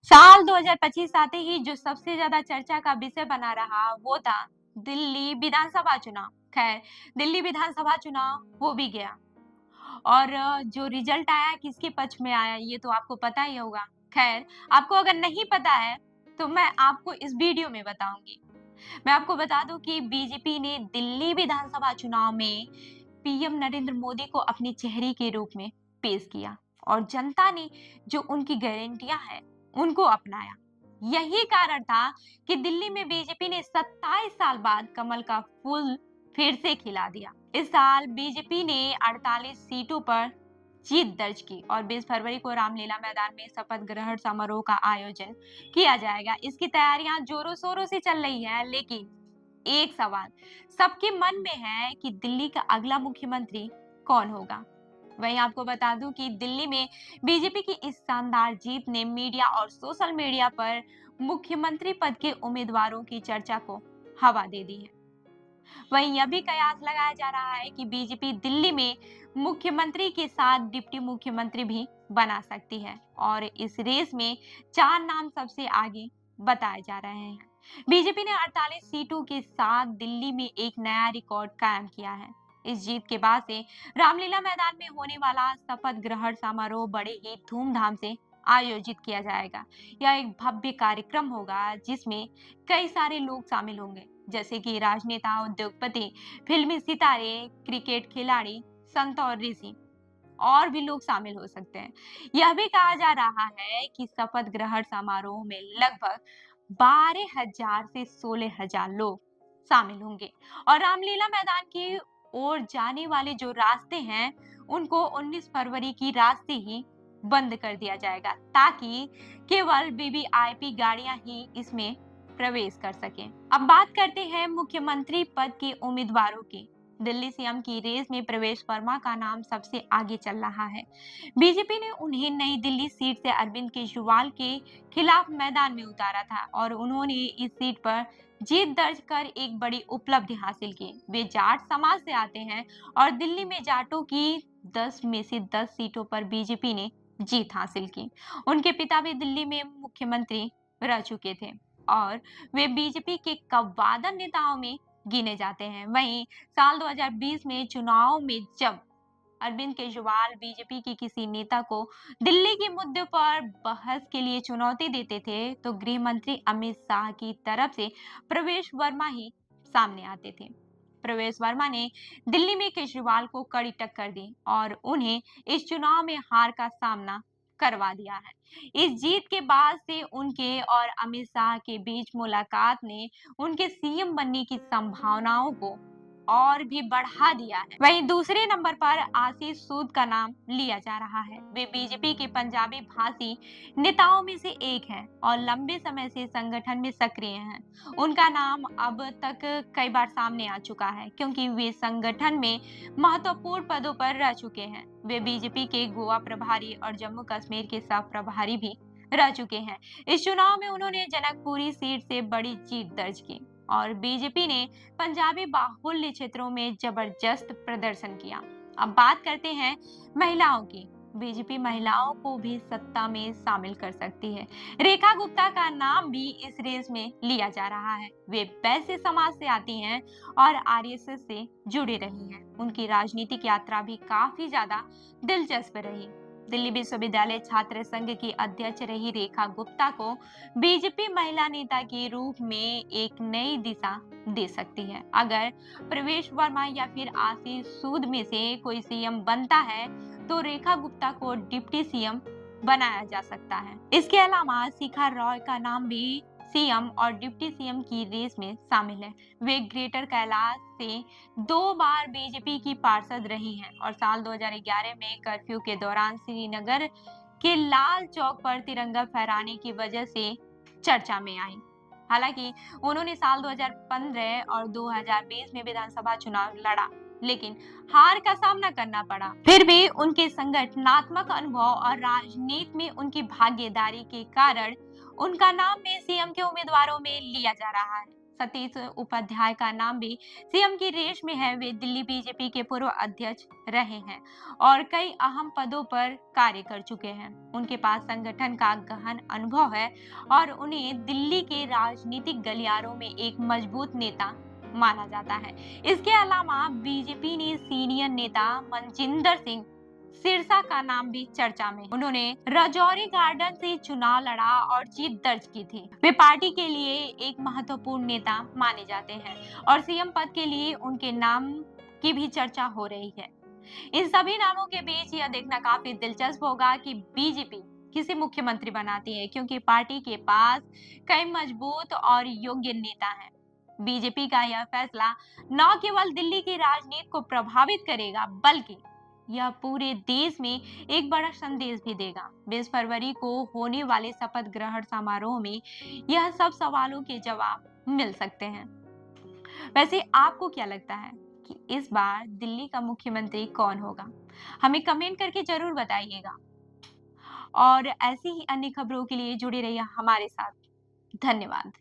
साल 2025 आते ही जो सबसे ज्यादा चर्चा का विषय बना रहा वो था दिल्ली विधानसभा चुनाव। खैर, दिल्ली विधानसभा चुनाव हो भी गया और जो रिजल्ट आया किसके पक्ष में आया ये तो आपको पता ही होगा। खैर, आपको अगर नहीं पता है तो मैं आपको इस वीडियो में बताऊंगी। मैं आपको बता दूं कि बीजेपी ने दिल्ली विधानसभा चुनाव में पीएम नरेंद्र मोदी को अपने चेहरे के रूप में पेश किया और जनता ने जो उनकी गारंटियां हैं उनको अपनाया। यही कारण था कि दिल्ली में बीजेपी ने 27 साल बाद कमल का फूल फिर से खिला दिया। इस साल बीजेपी ने 48 सीटों पर जीत दर्ज की और 20 फरवरी को रामलीला मैदान में शपथ ग्रहण समारोह का आयोजन किया जाएगा। इसकी तैयारियां जोरों शोरों से चल रही है, लेकिन एक सवाल सबके मन में है कि दिल्ली का अगला मुख्यमंत्री कौन होगा। वहीं आपको बता दूं कि दिल्ली में बीजेपी की इस शानदार जीत ने मीडिया और सोशल मीडिया पर मुख्यमंत्री पद के उम्मीदवारों की चर्चा को हवा दे दी है। वहीं यह भी कयास लगाया जा रहा है कि बीजेपी दिल्ली में मुख्यमंत्री के साथ डिप्टी मुख्यमंत्री भी बना सकती है और इस रेस में 4 नाम सबसे आगे बताए जा रहे हैं। बीजेपी ने 48 सीटों के साथ दिल्ली में एक नया रिकॉर्ड कायम किया है। इस जीत के बाद से रामलीला मैदान में होने वाला शपथ ग्रहण समारोह बड़े ही धूमधाम से आयोजित किया जाएगा। यह एक भव्य कार्यक्रम होगा जिसमें कई सारे लोग शामिल होंगे, जैसे कि राजनेता, उद्योगपति, फिल्मी सितारे, क्रिकेट खिलाड़ी, संत और ऋषि और भी लोग शामिल हो सकते हैं। यह भी कहा जा रहा है कि शपथ ग्रहण समारोह में लगभग 12,000 से 16,000 लोग शामिल होंगे और रामलीला मैदान की ओर जाने वाले जो रास्ते हैं उनको 19 फरवरी की रात से ही बंद कर दिया जाएगा ताकि केवल वीवीआईपी गाड़ियां ही इसमें प्रवेश कर सकें। अब बात करते हैं मुख्यमंत्री पद के उम्मीदवारों की। दिल्ली सीएम की रेस में प्रवेश वर्मा का नाम सबसे आगे चल रहा है। बीजेपी ने उन्हें नई दिल्ली सीट से अरविंद केजरीवाल के खिलाफ मैदान में उतारा था और उन्होंने इस सीट पर जीत दर्ज कर एक बड़ी उपलब्धि हासिल की। वे जाट समाज से आते हैं और दिल्ली में जाटों की 10 में से 10 सीटों पर बीजेपी ने जीत हासिल की। उनके पिता भी दिल्ली में मुख्यमंत्री रह चुके थे और वे बीजेपी के कव्वादा नेताओं में गिने जाते हैं। वहीं साल 2020 में चुनाव में जब अरविंद केजरीवाल बीजेपी के किसी नेता को दिल्ली के मुद्दे पर बहस के लिए चुनौती देते थे, तो गृह मंत्री अमित शाह की तरफ से प्रवेश वर्मा ही सामने आते थे। प्रवेश वर्मा ने दिल्ली में केजरीवाल को कड़ी टक्कर दी और उन्हें इस चुनाव में हार का सामना करवा दिया है। इस जीत के बाद से उनके और अमित शाह के बीच मुलाकात ने उनके सीएम बनने की संभावनाओं को और भी बढ़ा दिया है। वहीं दूसरे नंबर पर आशीष सूद का नाम लिया जा रहा है। वे बीजेपी के पंजाबी भाषी नेताओं में से एक हैं और लंबे समय से संगठन में सक्रिय हैं। उनका नाम अब तक कई बार सामने आ चुका है क्योंकि वे संगठन में महत्वपूर्ण पदों पर रह चुके हैं। वे बीजेपी के गोवा प्रभारी और जम्मू कश्मीर के सह प्रभारी भी रह चुके हैं। इस चुनाव में उन्होंने जनकपुरी सीट से बड़ी जीत दर्ज की और बीजेपी ने पंजाबी बाहुल्य क्षेत्रों में जबरदस्त प्रदर्शन किया। अब बात करते हैं महिलाओं की। बीजेपी महिलाओं को भी सत्ता में शामिल कर सकती है। रेखा गुप्ता का नाम भी इस रेस में लिया जा रहा है। वे वैश्य समाज से आती हैं और आरएसएस से जुड़ी रही हैं। उनकी राजनीतिक यात्रा भी काफी ज्यादा दिलचस्प रही। दिल्ली विश्वविद्यालय छात्र संघ की अध्यक्ष रही रेखा गुप्ता को बीजेपी महिला नेता के रूप में एक नई दिशा दे सकती है। अगर प्रवेश वर्मा या फिर आशीष सूद में से कोई सीएम बनता है तो रेखा गुप्ता को डिप्टी सीएम बनाया जा सकता है। इसके अलावा शिखा रॉय का नाम भी सीएम और डिप्टी सीएम की रेस में शामिल है। वे ग्रेटर कैलाश से 2 बार बीजेपी की पार्षद रही हैं और साल 2011 में कर्फ्यू के दौरान श्रीनगर के लाल चौक पर तिरंगा फहराने की वजह से चर्चा में आई। हालांकि उन्होंने साल 2015 और 2020 में विधानसभा चुनाव लड़ा, लेकिन हार का सामना करना पड़ा। फिर भी उनके संगठनात्मक अनुभव और राजनीति में उनकी भागीदारी के कारण उनका नाम भी सीएम के उम्मीदवारों में लिया जा रहा है। सतीश उपाध्याय का नाम भी सीएम की रेस में है। वे दिल्ली बीजेपी के पूर्व अध्यक्ष रहे हैं और कई अहम पदों पर कार्य कर चुके हैं। उनके पास संगठन का गहन अनुभव है और उन्हें दिल्ली के राजनीतिक गलियारों में एक मजबूत नेता माना जाता है। इसके अलावा बीजेपी ने सीनियर नेता मनजिंदर सिंह सिरसा का नाम भी चर्चा में। उन्होंने राजौरी गार्डन से चुनाव लड़ा और जीत दर्ज की थी। वे पार्टी के लिए एक महत्वपूर्ण नेता माने जाते हैं और सीएम पद के लिए उनके नाम की भी चर्चा हो रही है। इन सभी नामों के बीच यह देखना काफी दिलचस्प होगा कि बीजेपी किसे मुख्यमंत्री बनाती है, क्योंकि पार्टी के पास कई मजबूत और योग्य नेता हैं। बीजेपी का यह फैसला न केवल दिल्ली की राजनीति को प्रभावित करेगा, बल्कि यह पूरे देश में एक बड़ा संदेश भी देगा। 20 फरवरी को होने वाले शपथ ग्रहण समारोह में यह सब सवालों के जवाब मिल सकते हैं। वैसे आपको क्या लगता है कि इस बार दिल्ली का मुख्यमंत्री कौन होगा? हमें कमेंट करके जरूर बताइएगा और ऐसी ही अन्य खबरों के लिए जुड़े रहिए हमारे साथ। धन्यवाद।